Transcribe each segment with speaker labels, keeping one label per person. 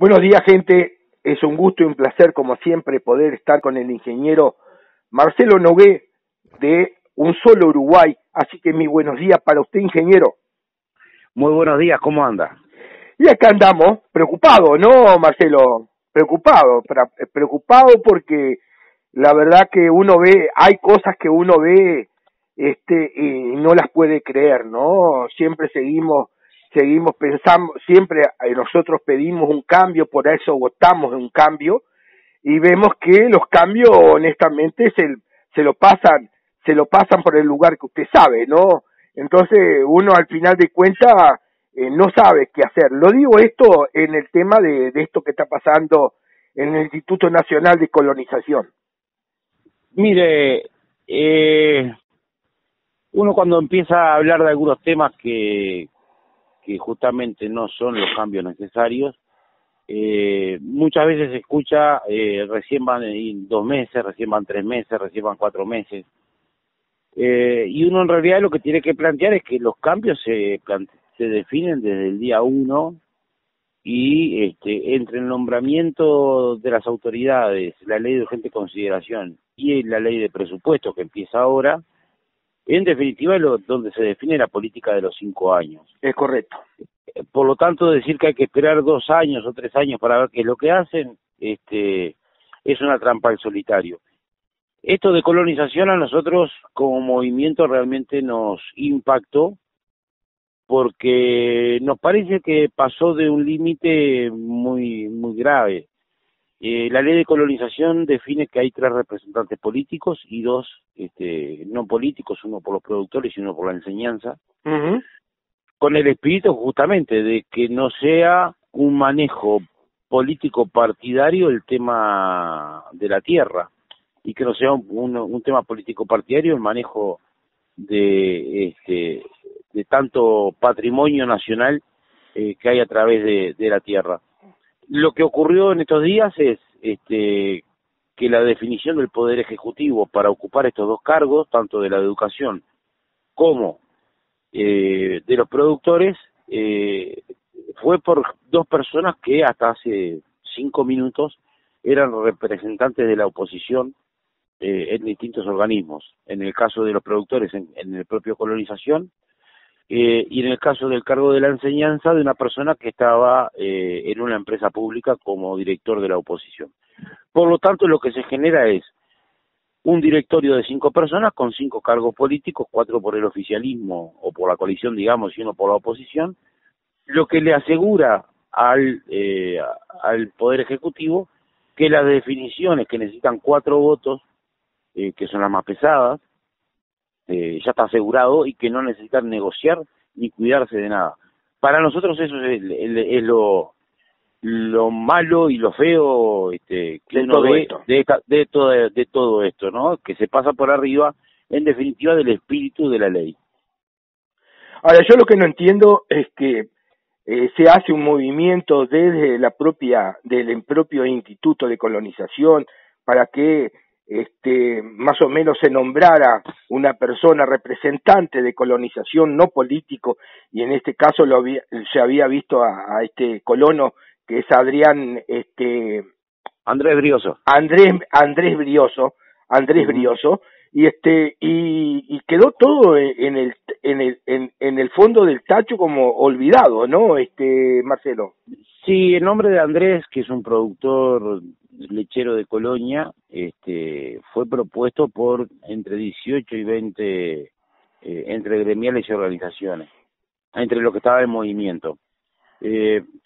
Speaker 1: Buenos días, gente. Es un gusto y un placer, como siempre, poder estar con el ingeniero Marcelo Nogué de Un Solo Uruguay. Así que mis buenos días para usted, ingeniero.
Speaker 2: Muy buenos días, ¿cómo anda?
Speaker 1: Y acá andamos, preocupados, ¿no, Marcelo? Preocupado porque la verdad que uno ve, hay cosas que uno ve y no las puede creer, ¿no? Siempre seguimos pensando, siempre nosotros pedimos un cambio, por eso votamos un cambio, y vemos que los cambios honestamente se lo pasan por el lugar que usted sabe, ¿no? Entonces uno al final de cuentas no sabe qué hacer. Lo digo esto en el tema de esto que está pasando en el Instituto Nacional de Colonización.
Speaker 2: Mire, uno cuando empieza a hablar de algunos temas que justamente no son los cambios necesarios, muchas veces se escucha, recién van 2 meses, recién van 3 meses, recién van 4 meses, y uno en realidad lo que tiene que plantear es que los cambios se definen desde el día 1, y entre el nombramiento de las autoridades, la ley de urgente consideración y la ley de presupuesto que empieza ahora, en definitiva es donde se define la política de los 5 años.
Speaker 1: Es correcto.
Speaker 2: Por lo tanto, decir que hay que esperar 2 años o 3 años para ver qué es lo que hacen, es una trampa al solitario. Esto de colonización a nosotros como movimiento realmente nos impactó, porque nos parece que pasó de un límite muy grave. La ley de colonización define que hay 3 representantes políticos y 2 no políticos, uno por los productores y uno por la enseñanza, con el espíritu justamente de que no sea un manejo político partidario el tema de la tierra, y que no sea un tema político partidario el manejo de tanto patrimonio nacional que hay a través de la tierra. Lo que ocurrió en estos días es que la definición del Poder Ejecutivo para ocupar estos 2 cargos, tanto de la educación como de los productores, fue por 2 personas que hasta hace 5 minutos eran representantes de la oposición en distintos organismos. En el caso de los productores, en el propio Colonización, y en el caso del cargo de la enseñanza, de una persona que estaba en una empresa pública como director de la oposición. Por lo tanto, lo que se genera es un directorio de 5 personas con 5 cargos políticos, 4 por el oficialismo o por la coalición, digamos, y 1 por la oposición, lo que le asegura al Poder Ejecutivo que las definiciones que necesitan 4 votos, que son las más pesadas, ya está asegurado, y que no necesitan negociar ni cuidarse de nada. Para nosotros eso es lo malo y lo feo que uno ve de todo esto, ¿no? Que se pasa por arriba, en definitiva, del espíritu de la ley.
Speaker 1: Ahora, yo lo que no entiendo es que se hace un movimiento desde del propio Instituto de Colonización para que más o menos se nombrara una persona representante de colonización, no político, y en este caso se había visto a este colono que es
Speaker 2: Andrés Brioso.
Speaker 1: Andrés Brioso, y quedó todo en el fondo del tacho como olvidado, ¿no, Marcelo?
Speaker 2: Sí, el nombre de Andrés, que es un productor lechero de Colonia, fue propuesto por entre 18 y 20 entre gremiales y organizaciones, entre lo que estaba en movimiento.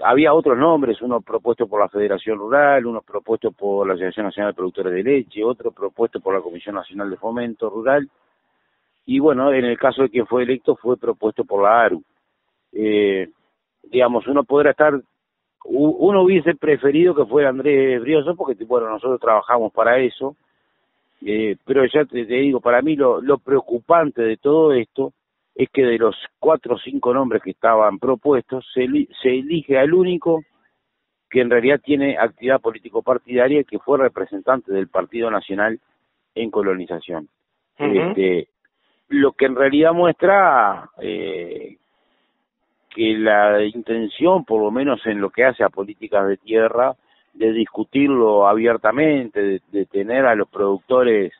Speaker 2: Había otros nombres, uno propuesto por la Federación Rural, uno propuesto por la Asociación Nacional de Productores de Leche, otro propuesto por la Comisión Nacional de Fomento Rural, y bueno, en el caso de quien fue electo, fue propuesto por la ARU. Digamos, uno hubiese preferido que fuera Andrés Brioso, porque bueno, nosotros trabajamos para eso, pero ya te digo, para mí lo preocupante de todo esto es que de los 4 o 5 nombres que estaban propuestos, se elige al único que en realidad tiene actividad político-partidaria, que fue representante del Partido Nacional en Colonización. Lo que en realidad muestra que la intención, por lo menos en lo que hace a políticas de tierra, de discutirlo abiertamente, de tener a los productores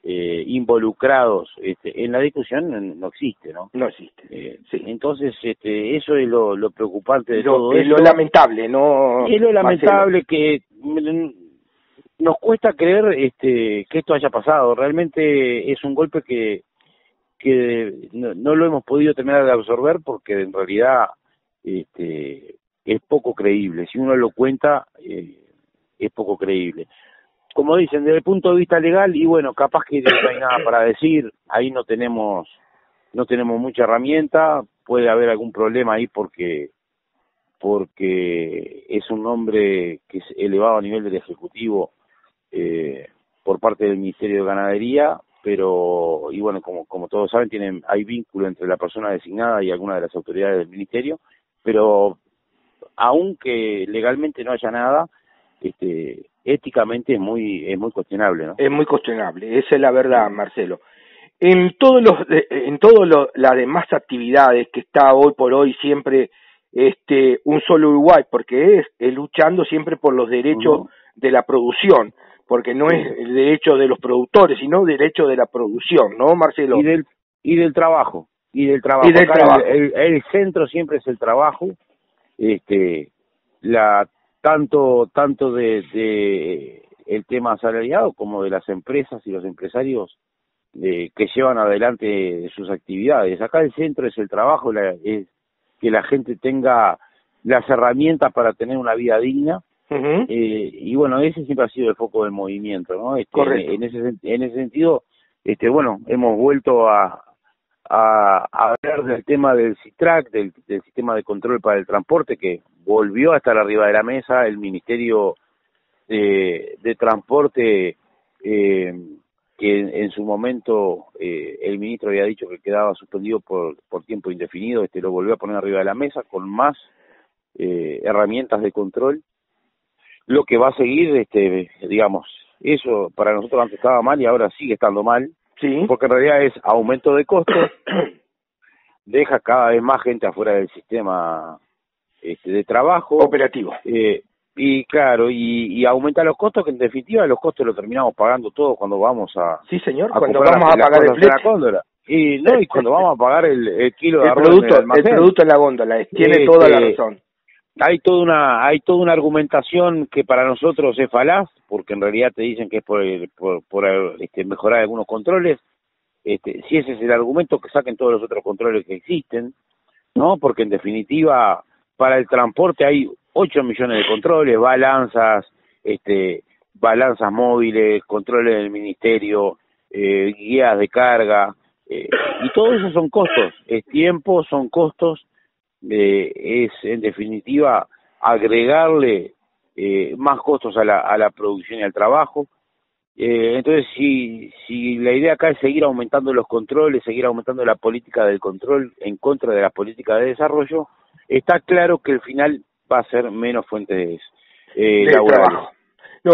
Speaker 2: involucrados en la discusión, no existe, ¿no?
Speaker 1: No existe. Sí.
Speaker 2: Entonces, eso es lo preocupante de todo
Speaker 1: es
Speaker 2: esto.
Speaker 1: lo lamentable, ¿no?
Speaker 2: Es lo lamentable,
Speaker 1: Marcelo,
Speaker 2: que nos cuesta creer que esto haya pasado. Realmente es un golpe que no lo hemos podido terminar de absorber, porque en realidad es poco creíble. Si uno lo cuenta, es poco creíble. Como dicen, desde el punto de vista legal, y bueno, capaz que no hay nada para decir, ahí no tenemos mucha herramienta, puede haber algún problema ahí porque es un nombre que es elevado a nivel del Ejecutivo por parte del Ministerio de Ganadería, pero, y bueno, como todos saben, hay vínculo entre la persona designada y alguna de las autoridades del Ministerio, pero aunque legalmente no haya nada, éticamente es muy cuestionable, ¿no?
Speaker 1: es muy cuestionable, esa es la verdad, Marcelo. En las demás actividades que está hoy por hoy siempre un solo Uruguay, porque es luchando siempre por los derechos de la producción, porque no es el derecho de los productores, sino el derecho de la producción, ¿no, Marcelo?
Speaker 2: Y del trabajo. El centro siempre es el trabajo, tanto de el tema asalariado como de las empresas y los empresarios que llevan adelante sus actividades. Acá el centro es el trabajo, es que la gente tenga las herramientas para tener una vida digna. Y bueno, ese siempre ha sido el foco del movimiento, ¿no?
Speaker 1: Correcto.
Speaker 2: En ese sentido, bueno, hemos vuelto a hablar del tema del SITRAC, del sistema de control para el transporte, que volvió a estar arriba de la mesa. El Ministerio de Transporte, que en su momento el ministro había dicho que quedaba suspendido por tiempo indefinido, lo volvió a poner arriba de la mesa con más herramientas de control. Lo que va a seguir, digamos, eso para nosotros antes estaba mal y ahora sigue estando mal,
Speaker 1: sí,
Speaker 2: porque en realidad es aumento de costos, deja cada vez más gente afuera del sistema de trabajo
Speaker 1: operativo.
Speaker 2: Y claro, y aumenta los costos, que en definitiva los costos los terminamos pagando todos cuando vamos a...
Speaker 1: Sí, señor, cuando vamos a pagar el flete.
Speaker 2: Y cuando vamos a pagar el kilo de arroz
Speaker 1: el producto en la góndola, tiene toda la razón.
Speaker 2: Hay toda una argumentación que para nosotros es falaz, porque en realidad te dicen que es por mejorar algunos controles. Si ese es el argumento, que saquen todos los otros controles que existen, ¿no? Porque en definitiva, para el transporte hay 8 millones de controles, balanzas móviles, controles del ministerio, guías de carga, y todo eso son costos, es tiempo, son costos, es en definitiva agregarle más costos a la producción y al trabajo. Entonces, si la idea acá es seguir aumentando los controles, seguir aumentando la política del control en contra de la política de desarrollo, está claro que el final va a ser menos fuentes laborales.
Speaker 1: Trabajo. No,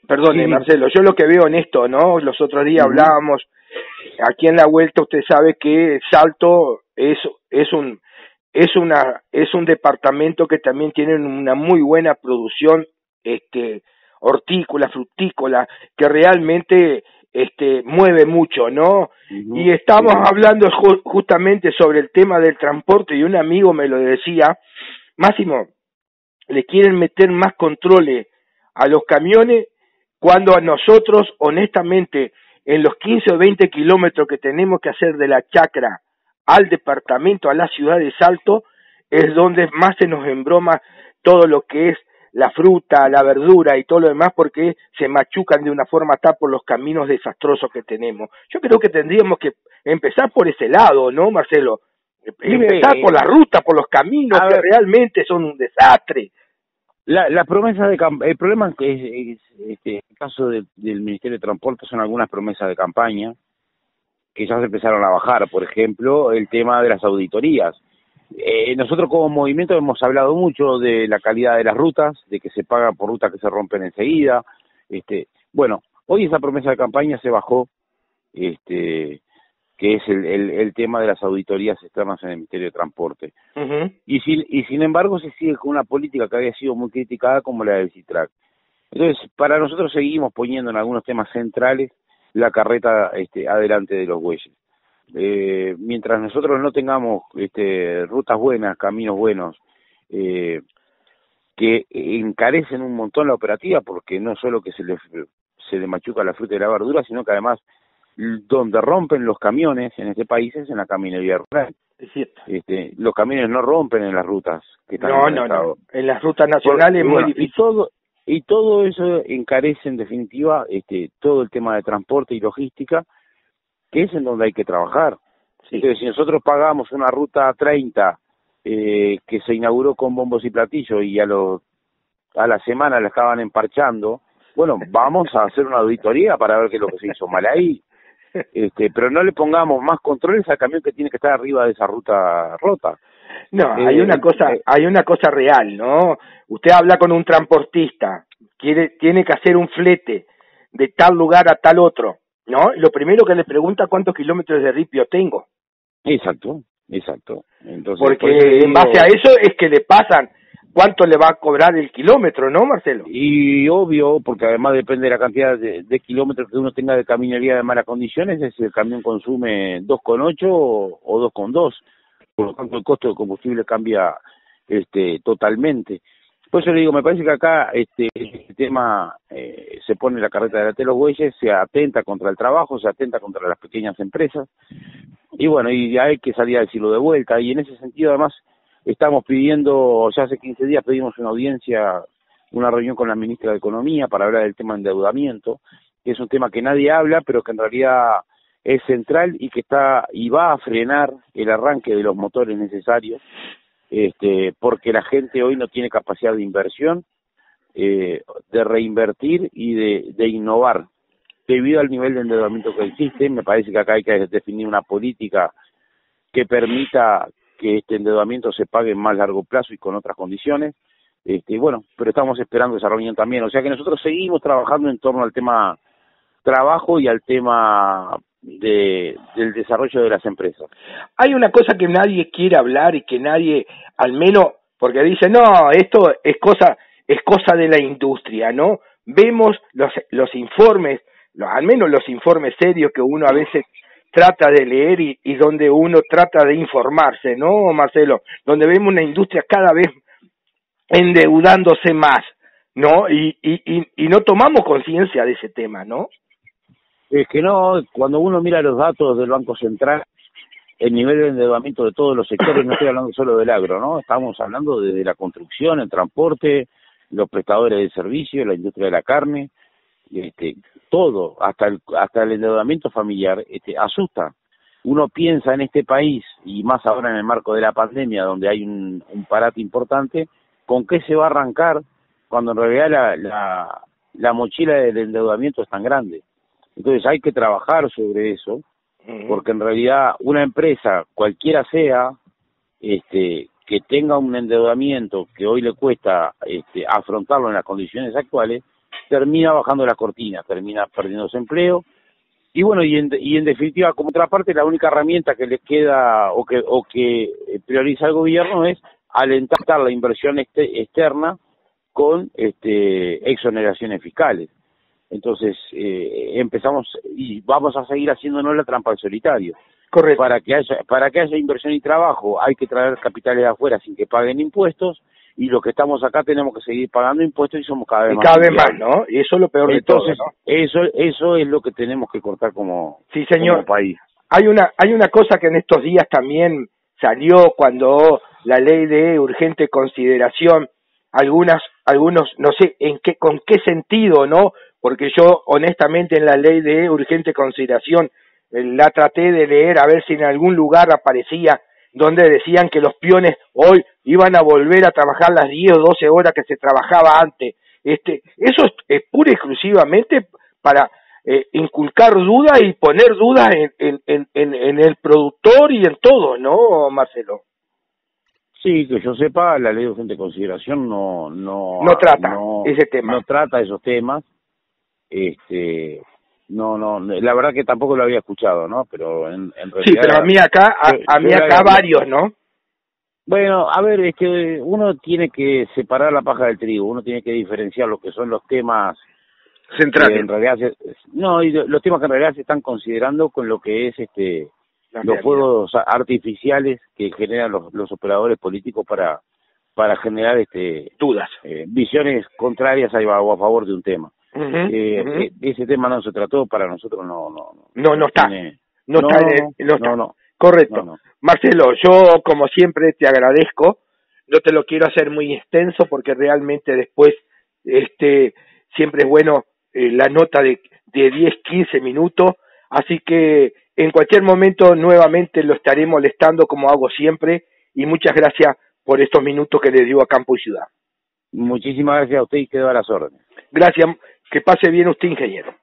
Speaker 1: perdone, Marcelo, yo lo que veo en esto, ¿no? Los otros días hablábamos, aquí en la vuelta usted sabe que Salto es un departamento que también tiene una muy buena producción hortícola, frutícola, que realmente mueve mucho, ¿no? Y estamos hablando justamente sobre el tema del transporte, y un amigo me lo decía: Máximo, le quieren meter más controles a los camiones, cuando a nosotros, honestamente, en los 15 o 20 kilómetros que tenemos que hacer de la chacra al departamento, a la ciudad de Salto, es donde más se nos embroma todo lo que es la fruta, la verdura y todo lo demás, porque se machucan de una forma tal por los caminos desastrosos que tenemos. Yo creo que tendríamos que empezar por ese lado, ¿no, Marcelo? Empezar por la ruta, por los caminos, que realmente son un desastre.
Speaker 2: La promesa el problema es que el caso del Ministerio de Transporte son algunas promesas de campaña que ya se empezaron a bajar. Por ejemplo, el tema de las auditorías. Nosotros como movimiento hemos hablado mucho de la calidad de las rutas, de que se paga por rutas que se rompen enseguida. Bueno, hoy esa promesa de campaña se bajó, que es el tema de las auditorías externas en el Ministerio de Transporte. Y sin embargo se sigue con una política que había sido muy criticada como la del CITRAC. Entonces, para nosotros seguimos poniendo en algunos temas centrales la carreta adelante de los bueyes. Mientras nosotros no tengamos rutas buenas, caminos buenos, que encarecen un montón la operativa, porque no solo que se le machuca la fruta y la verdura, sino que además donde rompen los camiones en este país es en la caminería rural.
Speaker 1: Es cierto.
Speaker 2: Los camiones no rompen en las rutas que están
Speaker 1: no. En las rutas nacionales es muy difícil.
Speaker 2: Y todo eso encarece en definitiva todo el tema de transporte y logística, que es en donde hay que trabajar. Sí. Entonces, si nosotros pagamos una ruta 30 que se inauguró con bombos y platillos y a la semana la estaban emparchando, bueno, vamos a hacer una auditoría para ver qué es lo que se hizo mal ahí. Pero no le pongamos más controles al camión que tiene que estar arriba de esa ruta rota.
Speaker 1: No, hay una cosa real, ¿no? Usted habla con un transportista, tiene que hacer un flete de tal lugar a tal otro, ¿no? Lo primero que le pregunta cuántos kilómetros de ripio tengo.
Speaker 2: Exacto. Entonces,
Speaker 1: porque en base a eso es que le pasan cuánto le va a cobrar el kilómetro, ¿no, Marcelo?
Speaker 2: Y obvio, porque además depende de la cantidad de kilómetros que uno tenga de caminería de malas condiciones, es si el camión consume 2,8 o 2,2. Por lo tanto el costo de combustible cambia totalmente. Por eso le digo, me parece que acá este tema se pone la carreta delante de los bueyes, se atenta contra el trabajo, se atenta contra las pequeñas empresas, y bueno, y hay que salir a decirlo de vuelta, y en ese sentido además estamos pidiendo, ya hace 15 días pedimos una audiencia, una reunión con la ministra de Economía para hablar del tema de endeudamiento, que es un tema que nadie habla, pero que en realidad es central y que está y va a frenar el arranque de los motores necesarios, porque la gente hoy no tiene capacidad de inversión, de reinvertir y de innovar. Debido al nivel de endeudamiento que existe, me parece que acá hay que definir una política que permita que este endeudamiento se pague en más largo plazo y con otras condiciones. Bueno, pero estamos esperando esa reunión también. O sea que nosotros seguimos trabajando en torno al tema trabajo y al tema del desarrollo de las empresas.
Speaker 1: Hay una cosa que nadie quiere hablar y que nadie, al menos, porque dice, no, esto es cosa de la industria, ¿no? Vemos los informes, al menos los informes serios que uno a veces trata de leer y donde uno trata de informarse, ¿no, Marcelo? Donde vemos una industria cada vez endeudándose más, ¿no? Y no tomamos conciencia de ese tema, ¿no?
Speaker 2: Es que no, cuando uno mira los datos del Banco Central, el nivel de endeudamiento de todos los sectores, no estoy hablando solo del agro, ¿no? Estamos hablando desde la construcción, el transporte, los prestadores de servicios, la industria de la carne, todo, hasta el endeudamiento familiar, asusta. Uno piensa en este país, y más ahora en el marco de la pandemia, donde hay un parate importante, ¿con qué se va a arrancar cuando en realidad la mochila del endeudamiento es tan grande? Entonces hay que trabajar sobre eso, porque en realidad una empresa, cualquiera sea, que tenga un endeudamiento que hoy le cuesta afrontarlo en las condiciones actuales, termina bajando la cortina, termina perdiendo su empleo, y bueno, y en definitiva, como otra parte, la única herramienta que le queda o que prioriza el gobierno es alentar la inversión externa con exoneraciones fiscales. Entonces empezamos y vamos a seguir haciéndonos la trampa al solitario.
Speaker 1: Correcto.
Speaker 2: Para que haya inversión y trabajo hay que traer capitales de afuera sin que paguen impuestos, y los que estamos acá tenemos que seguir pagando impuestos y somos cada vez más.
Speaker 1: Cada vez más, ¿no? Y eso es lo peor de todo, ¿no?
Speaker 2: Eso es lo que tenemos que cortar como,
Speaker 1: sí, señor,
Speaker 2: como país.
Speaker 1: Hay una cosa que en estos días también salió cuando la ley de urgente consideración, algunos, no sé con qué sentido, ¿no? Porque yo honestamente en la ley de urgente consideración la traté de leer a ver si en algún lugar aparecía donde decían que los peones hoy iban a volver a trabajar las 10 o 12 horas que se trabajaba antes. Eso es pura y exclusivamente para inculcar dudas y poner dudas en el productor y en todo, ¿no, Marcelo?
Speaker 2: Sí, que yo sepa, la ley de urgente consideración no
Speaker 1: trata ese tema.
Speaker 2: No trata esos temas. no, la verdad que tampoco lo había escuchado, ¿no? Pero en realidad...
Speaker 1: Sí, pero a mí acá, a mí acá varios, ¿no?
Speaker 2: Bueno, a ver, es que uno tiene que separar la paja del trigo, uno tiene que diferenciar lo que son los temas
Speaker 1: centrales.
Speaker 2: En realidad no, y los temas que en realidad se están considerando con lo que es los fuegos artificiales que generan los operadores políticos para generar
Speaker 1: dudas,
Speaker 2: visiones contrarias o a favor de un tema. Ese tema no se trató, para nosotros
Speaker 1: no está.
Speaker 2: No.
Speaker 1: Correcto. No. Marcelo, yo como siempre te agradezco, no te lo quiero hacer muy extenso porque realmente después siempre es bueno la nota de 10, 15 minutos, así que en cualquier momento nuevamente lo estaré molestando como hago siempre, y muchas gracias por estos minutos que le dio a Campo y Ciudad.
Speaker 2: Muchísimas gracias a usted y quedo a las órdenes.
Speaker 1: Gracias, que pase bien usted, ingeniero.